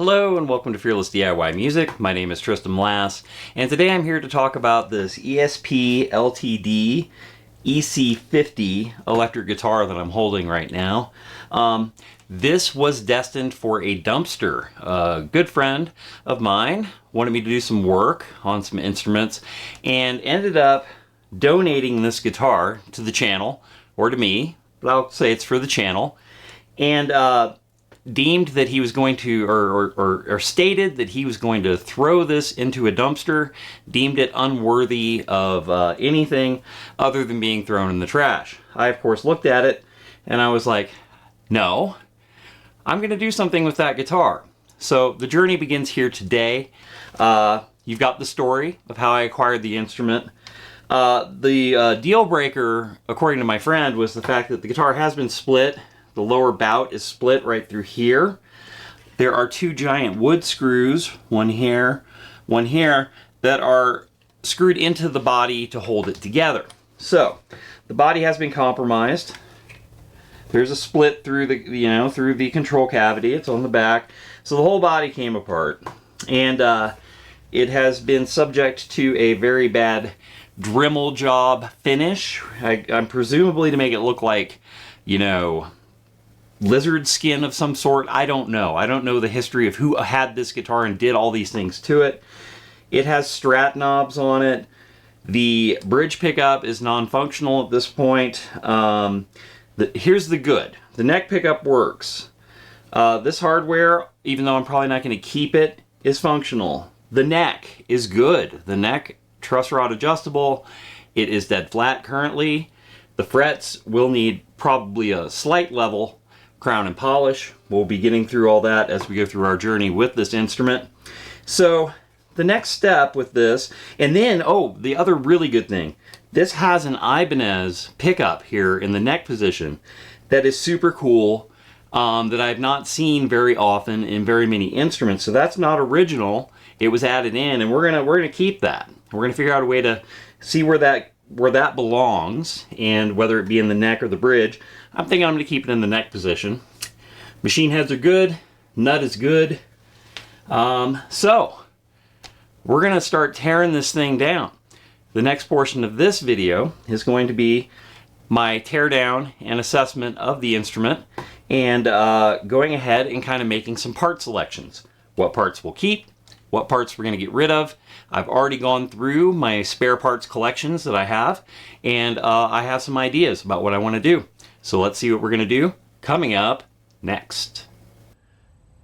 Hello and welcome to Fearless DIY Music. My name is Tristan Lass, and today I'm here to talk about this ESP LTD EC-50 electric guitar that I'm holding right now. This was destined for a dumpster. A good friend of mine wanted me to do some work on some instruments and ended up donating this guitar to the channel, or to me, but I'll say it's for the channel, and deemed that he was going to, or stated that he was going to throw this into a dumpster, deemed it unworthy of anything other than being thrown in the trash. I, of course, looked at it and I was like, no, I'm going to do something with that guitar. So the journey begins here today. You've got the story of how I acquired the instrument. The deal breaker, according to my friend, was the fact that the guitar has been split. The lower bout is split right through here. There are two giant wood screws, one here, that are screwed into the body to hold it together. So, the body has been compromised. There's a split through the, through the control cavity. It's on the back. So the whole body came apart. And it has been subject to a very bad Dremel job finish. I'm presumably to make it look like, lizard skin of some sort. I don't know. I don't know the history of who had this guitar and did all these things to it. It has Strat knobs on it. The bridge pickup is non-functional at this point. Here's the good. The neck pickup works. This hardware, even though I'm probably not going to keep it, is functional. The neck is good. The neck, truss rod adjustable. It is dead flat currently. The frets will need probably a slight level crown and polish. We'll be getting through all that as we go through our journey with this instrument. So the next step with this, and then, the other really good thing, this has an Ibanez pickup here in the neck position that is super cool, that I've not seen very often in very many instruments. So that's not original. It was added in, and we're gonna keep that. We're gonna figure out a way to see where that belongs, and whether it be in the neck or the bridge. I'm thinking I'm going to keep it in the neck position. Machine heads are good. Nut is good. So, we're going to start tearing this thing down. The next portion of this video is going to be my teardown and assessment of the instrument, and going ahead and kind of making some part selections. What parts we'll keep, what parts we're going to get rid of. I've already gone through my spare parts collections that I have, and I have some ideas about what I want to do. So let's see what we're going to do coming up next.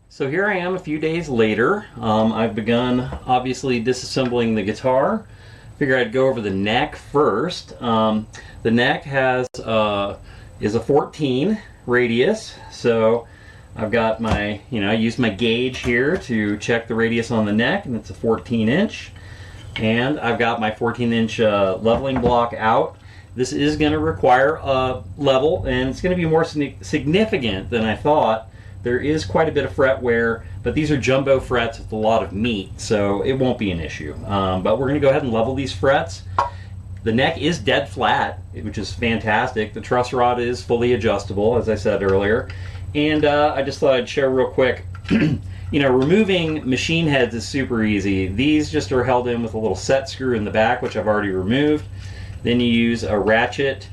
So here I am a few days later. I've begun obviously disassembling the guitar. Figured I'd go over the neck first. The neck is a 14 radius, so I've got my, I used my gauge here to check the radius on the neck, and it's a 14 inch. And I've got my 14 inch leveling block out. This is going to require a level, and it's going to be more significant than I thought. There is quite a bit of fret wear, but these are jumbo frets with a lot of meat, so it won't be an issue. But we're going to go ahead and level these frets. The neck is dead flat, which is fantastic. The truss rod is fully adjustable, as I said earlier. And I just thought I'd share real quick, removing machine heads is super easy. These just are held in with a little set screw in the back, which I've already removed. Then you use a ratchet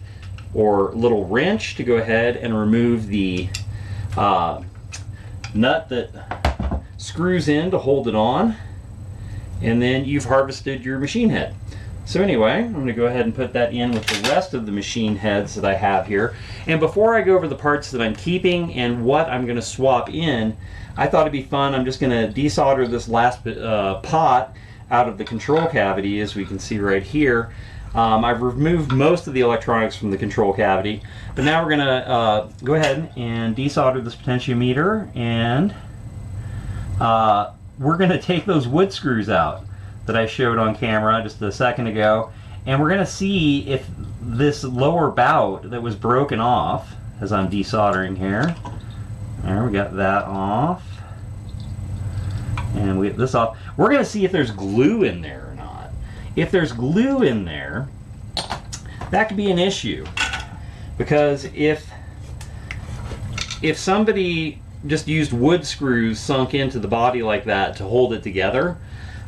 or little wrench to go ahead and remove the nut that screws in to hold it on. And then you've harvested your machine head. So anyway, I'm going to go ahead and put that in with the rest of the machine heads that I have here. And before I go over the parts that I'm keeping and what I'm going to swap in, I thought it'd be fun. I'm just going to desolder this last pot out of the control cavity, as we can see right here. I've removed most of the electronics from the control cavity, but now we're going to go ahead and desolder this potentiometer, and we're going to take those wood screws out that I showed on camera just a second ago, and we're going to see if this lower bout that was broken off, as I'm desoldering here, there, we got that off, and we get this off. We're going to see if there's glue in there or not. If there's glue in there, that could be an issue, because if somebody just used wood screws sunk into the body like that to hold it together.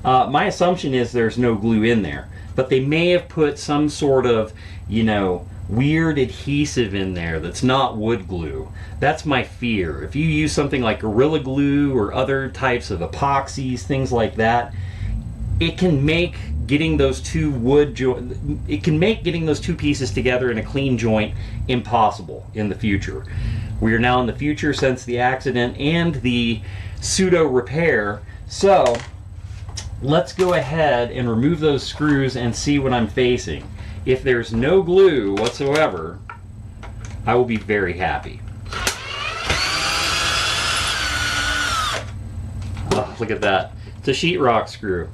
My assumption is there's no glue in there, but they may have put some sort of, you know, weird adhesive in there that's not wood glue. That's my fear. If you use something like Gorilla Glue or other types of epoxies, things like that, it can make getting those two getting those two pieces together in a clean joint impossible in the future. We are now in the future since the accident and the pseudo repair. So let's go ahead and remove those screws and see what I'm facing. If there's no glue whatsoever, I will be very happy. Oh, look at that. It's a sheetrock screw.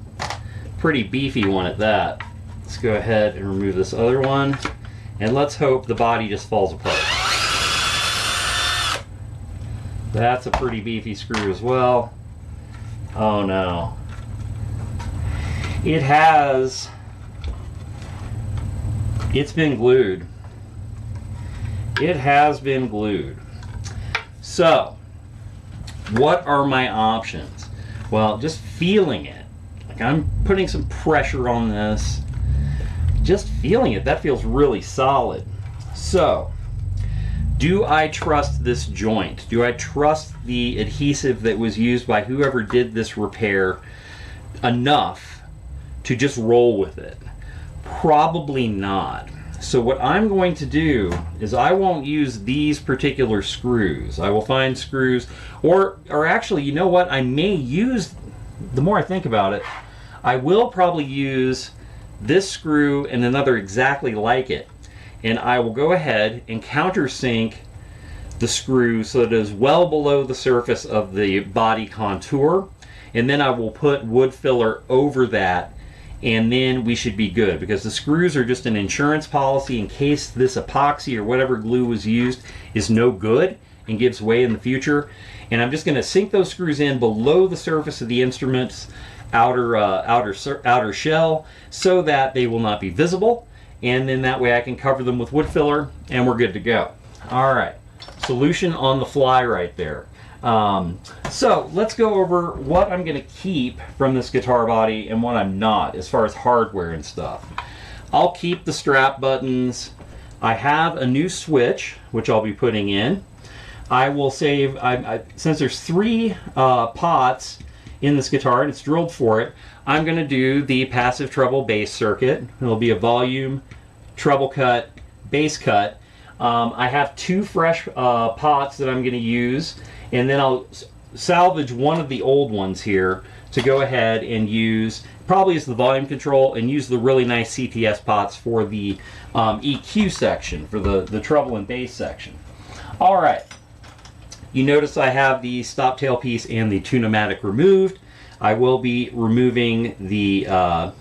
Pretty beefy one at that. Let's go ahead and remove this other one, and let's hope the body just falls apart. That's a pretty beefy screw as well. Oh no. It's been glued. It has been glued. So, what are my options? Well, just feeling it. Like, I'm putting some pressure on this. Just feeling it, that feels really solid. So, do I trust this joint? Do I trust the adhesive that was used by whoever did this repair enough to just roll with it? Probably not. So what I'm going to do is I won't use these particular screws. I will find screws, or actually, you know what? I may use, the more I think about it, I will probably use this screw and another exactly like it. And I will go ahead and countersink the screw so that it is well below the surface of the body contour. And then I will put wood filler over that, and then we should be good, because the screws are just an insurance policy in case this epoxy or whatever glue was used is no good and gives way in the future. And I'm just going to sink those screws in below the surface of the instrument's outer shell so that they will not be visible, and then that way I can cover them with wood filler and we're good to go. All right, solution on the fly right there. So let's go over what I'm going to keep from this guitar body and what I'm not, as far as hardware and stuff. I'll keep the strap buttons. I have a new switch, which I'll be putting in. I will save, since there's 3 pots in this guitar and it's drilled for it, I'm going to do the passive treble bass circuit. It'll be a volume, treble cut, bass cut. I have 2 fresh pots that I'm going to use, and then I'll salvage one of the old ones here to go ahead and use, probably as the volume control, and use the really nice CTS pots for the EQ section, for the treble and bass section. All right, you notice I have the stop tailpiece and the tune-o-matic removed. I will be removing the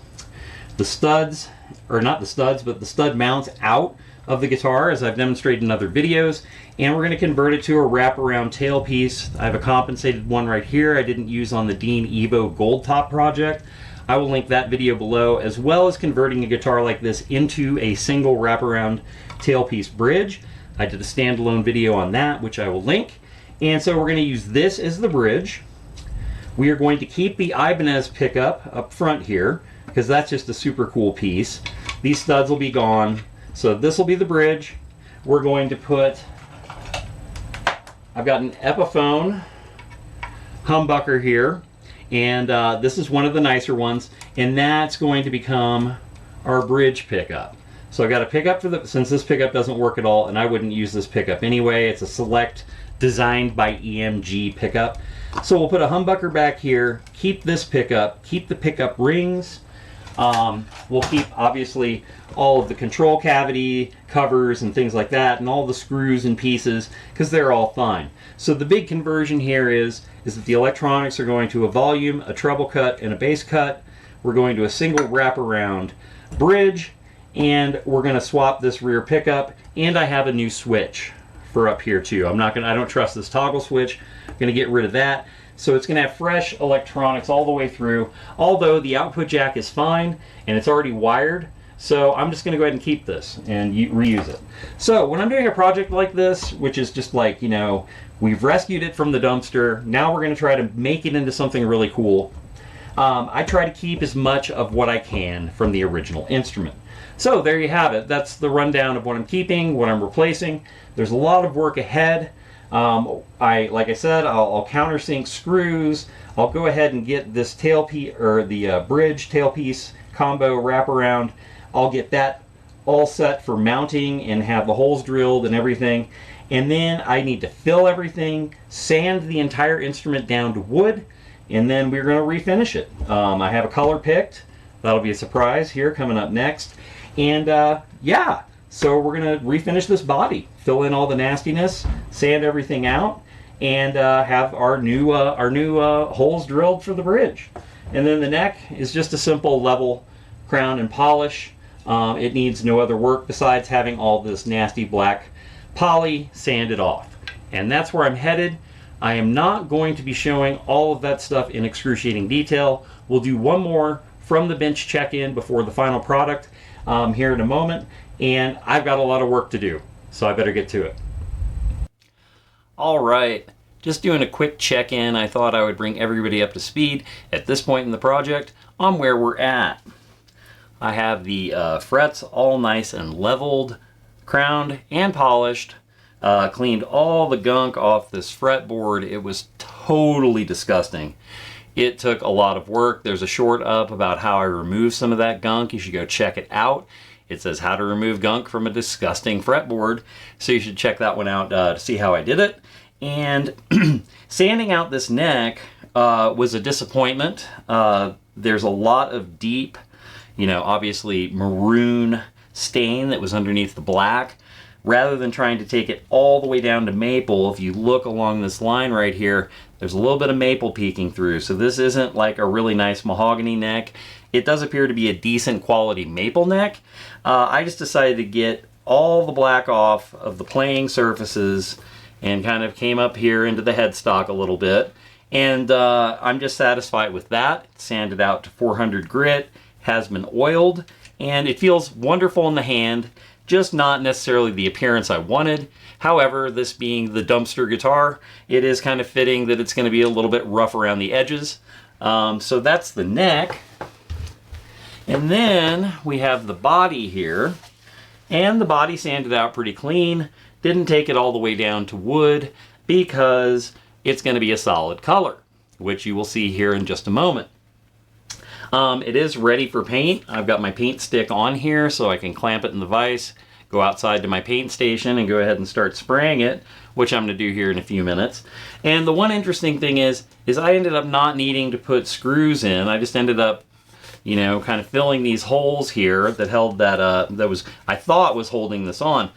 studs, or not the studs, but the stud mounts out of the guitar, as I've demonstrated in other videos, and we're going to convert it to a wraparound tailpiece. I have a compensated one right here I didn't use on the Dean Evo Gold Top project. I will link that video below, as well as converting a guitar like this into a single wraparound tailpiece bridge. I did a standalone video on that, which I will link. And so we're going to use this as the bridge. We are going to keep the Ibanez pickup up front here, because that's just a super cool piece. These studs will be gone. So this will be the bridge. We're going to put, I've got an Epiphone humbucker here, and this is one of the nicer ones, and that's going to become our bridge pickup. So I've got a pickup for the, since this pickup doesn't work at all, and I wouldn't use this pickup anyway, it's a Select designed by EMG pickup. So we'll put a humbucker back here, keep this pickup, keep the pickup rings. We'll keep, obviously, all of the control cavity covers and things like that, and all the screws and pieces, because they're all fine. So the big conversion here is that the electronics are going to a volume, a treble cut, and a bass cut. We're going to a single wraparound bridge, and we're going to swap this rear pickup, and I have a new switch for up here too. I don't trust this toggle switch. I'm going to get rid of that. So it's going to have fresh electronics all the way through, although the output jack is fine and it's already wired. So I'm just going to go ahead and keep this and reuse it. So when I'm doing a project like this, which is just like, you know, we've rescued it from the dumpster, now we're going to try to make it into something really cool. I try to keep as much of what I can from the original instrument. So there you have it. That's the rundown of what I'm keeping, what I'm replacing. There's a lot of work ahead. Like I said, I'll countersink screws. I'll go ahead and get this tailpiece, or the bridge tailpiece combo wraparound. I'll get that all set for mounting and have the holes drilled and everything. And then I need to fill everything, sand the entire instrument down to wood, and then we're going to refinish it. I have a color picked. That'll be a surprise here coming up next. And yeah, so we're going to refinish this body, fill in all the nastiness, sand everything out, and have our new holes drilled for the bridge. And then the neck is just a simple level crown and polish. It needs no other work besides having all this nasty black poly sanded off. And that's where I'm headed. I am not going to be showing all of that stuff in excruciating detail. We'll do one more from the bench check-in before the final product here in a moment. And I've got a lot of work to do, so I better get to it. All right, just doing a quick check-in. I thought I would bring everybody up to speed at this point in the project on where we're at. I have the frets all nice and leveled, crowned and polished. Cleaned all the gunk off this fretboard. It was totally disgusting. It took a lot of work. There's a short up about how I remove some of that gunk. You should go check it out. It says how to remove gunk from a disgusting fretboard. So you should check that one out to see how I did it. And sanding out this neck was a disappointment. There's a lot of deep, you know, obviously maroon stain that was underneath the black. Rather than trying to take it all the way down to maple, if you look along this line right here, there's a little bit of maple peeking through. So this isn't like a really nice mahogany neck. It does appear to be a decent quality maple neck. I just decided to get all the black off of the playing surfaces and kind of came up here into the headstock a little bit. And I'm just satisfied with that. It's sanded out to 400 grit, has been oiled, and it feels wonderful in the hand. Just not necessarily the appearance I wanted. However, this being the dumpster guitar, it is kind of fitting that it's going to be a little bit rough around the edges. So that's the neck. And then we have the body here. And the body sanded out pretty clean. Didn't take it all the way down to wood because it's going to be a solid color, which you will see here in just a moment. It is ready for paint. I've got my paint stick on here so I can clamp it in the vise, go outside to my paint station and go ahead and start spraying it, which I'm going to do here in a few minutes. And the one interesting thing is I ended up not needing to put screws in. I just ended up, you know, kind of filling these holes here that held that, I thought was holding this on.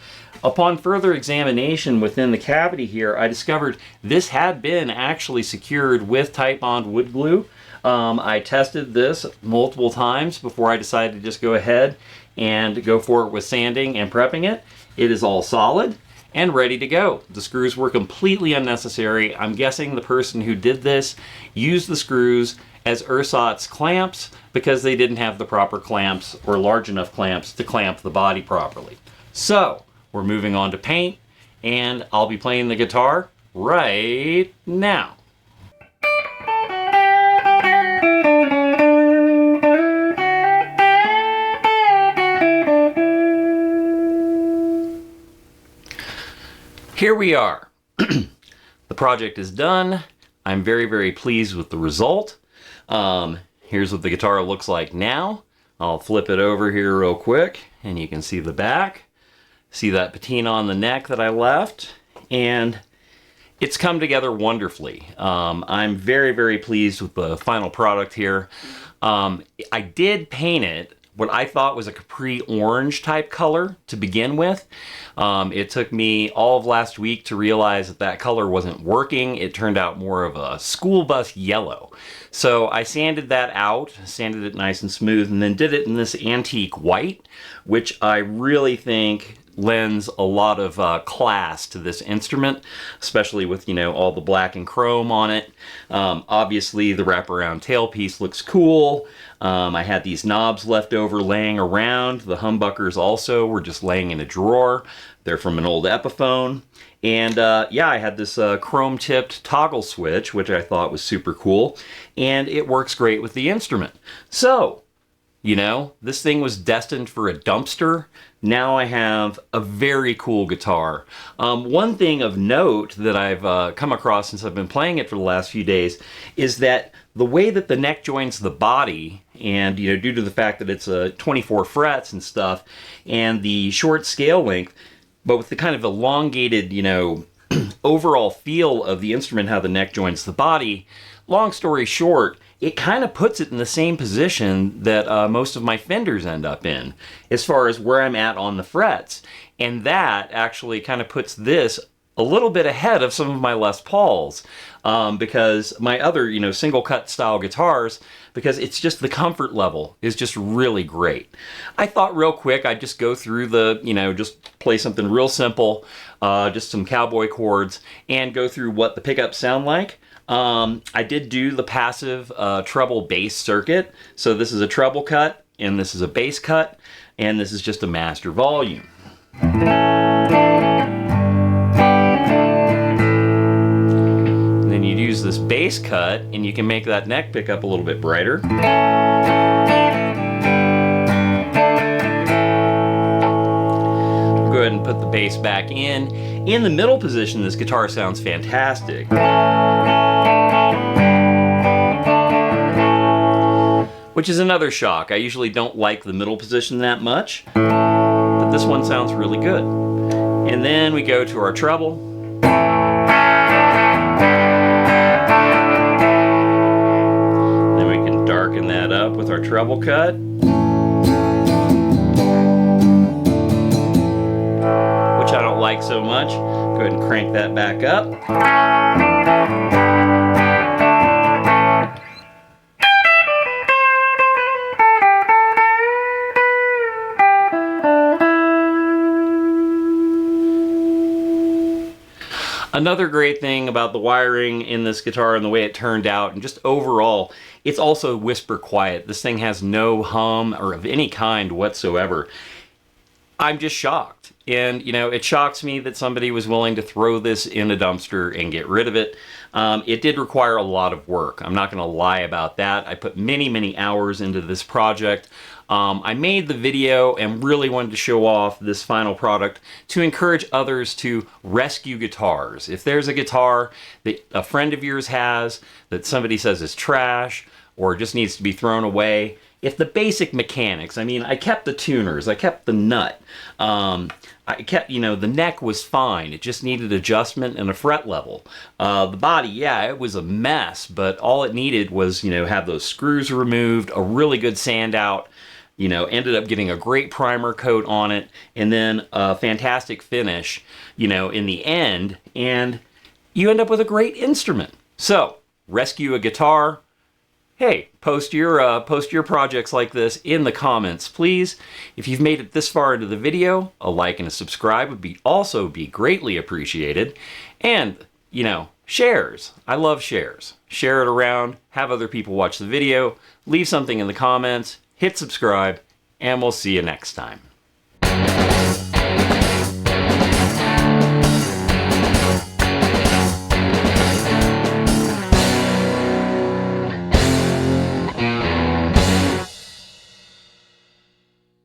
Upon further examination within the cavity here, I discovered this had been actually secured with Titebond wood glue. I tested this multiple times before I decided to just go ahead and go for it with sanding and prepping it. It is all solid and ready to go. The screws were completely unnecessary. I'm guessing the person who did this used the screws as ersatz clamps because they didn't have the proper clamps or large enough clamps to clamp the body properly. So we're moving on to paint, and I'll be playing the guitar right now. Here we are. The project is done. I'm very, very pleased with the result. Here's what the guitar looks like now. I'll flip it over here real quick and you can see the back. See that patina on the neck that I left, and it's come together wonderfully. I'm very, very pleased with the final product here. I did paint it what I thought was a Capri orange type color to begin with. It took me all of last week to realize that that color wasn't working. It turned out more of a school bus yellow. So I sanded that out, sanded it nice and smooth, and then did it in this antique white, which I really think lends a lot of class to this instrument, especially with, you know, all the black and chrome on it. Obviously the wraparound tailpiece looks cool. I had these knobs left over laying around. The humbuckers also were just laying in a drawer. They're from an old Epiphone. And yeah, I had this chrome tipped toggle switch, which I thought was super cool. And it works great with the instrument. So, you know, this thing was destined for a dumpster. Now I have a very cool guitar. One thing of note that I've come across since I've been playing it for the last few days is that the way that the neck joins the body, and, you know, due to the fact that it's 24 frets and stuff, and the short scale length, but with the kind of elongated, you know, overall feel of the instrument, how the neck joins the body, long story short, it kind of puts it in the same position that most of my Fenders end up in, as far as where I'm at on the frets. And that actually kind of puts this a little bit ahead of some of my Les Pauls, because my other, you know, single cut style guitars, because it's just the comfort level is just really great. I thought real quick I'd just go through the, you know, just play something real simple, just some cowboy chords, and go through what the pickups sound like. I did do the passive treble bass circuit. So this is a treble cut, and this is a bass cut, and this is just a master volume. And then you'd use this bass cut, and you can make that neck pickup a little bit brighter. Go ahead and put the bass back in. In the middle position, this guitar sounds fantastic. Which is another shock. I usually don't like the middle position that much, but this one sounds really good. And then we go to our treble. Then we can darken that up with our treble cut. Which I don't like so much. Go ahead and crank that back up. Another great thing about the wiring in this guitar and the way it turned out, and just overall, it's also whisper quiet. This thing has no hum or of any kind whatsoever. I'm just shocked. And, you know, it shocks me that somebody was willing to throw this in a dumpster and get rid of it. It did require a lot of work. I'm not going to lie about that. I put many, many hours into this project. I made the video and really wanted to show off this final product to encourage others to rescue guitars. If there's a guitar that a friend of yours has that somebody says is trash or just needs to be thrown away, if the basic mechanics, I mean, I kept the tuners, I kept the nut, I kept, you know, the neck was fine. It just needed adjustment and a fret level. The body, yeah, it was a mess, but all it needed was, you know, have those screws removed, a really good sand out, you know, ended up getting a great primer coat on it, and then a fantastic finish, you know, in the end, and you end up with a great instrument. So, rescue a guitar. Hey, post your projects like this in the comments, please. If you've made it this far into the video, a like and a subscribe would also be greatly appreciated. And, you know, shares. I love shares. Share it around, have other people watch the video, leave something in the comments, hit subscribe, and we'll see you next time.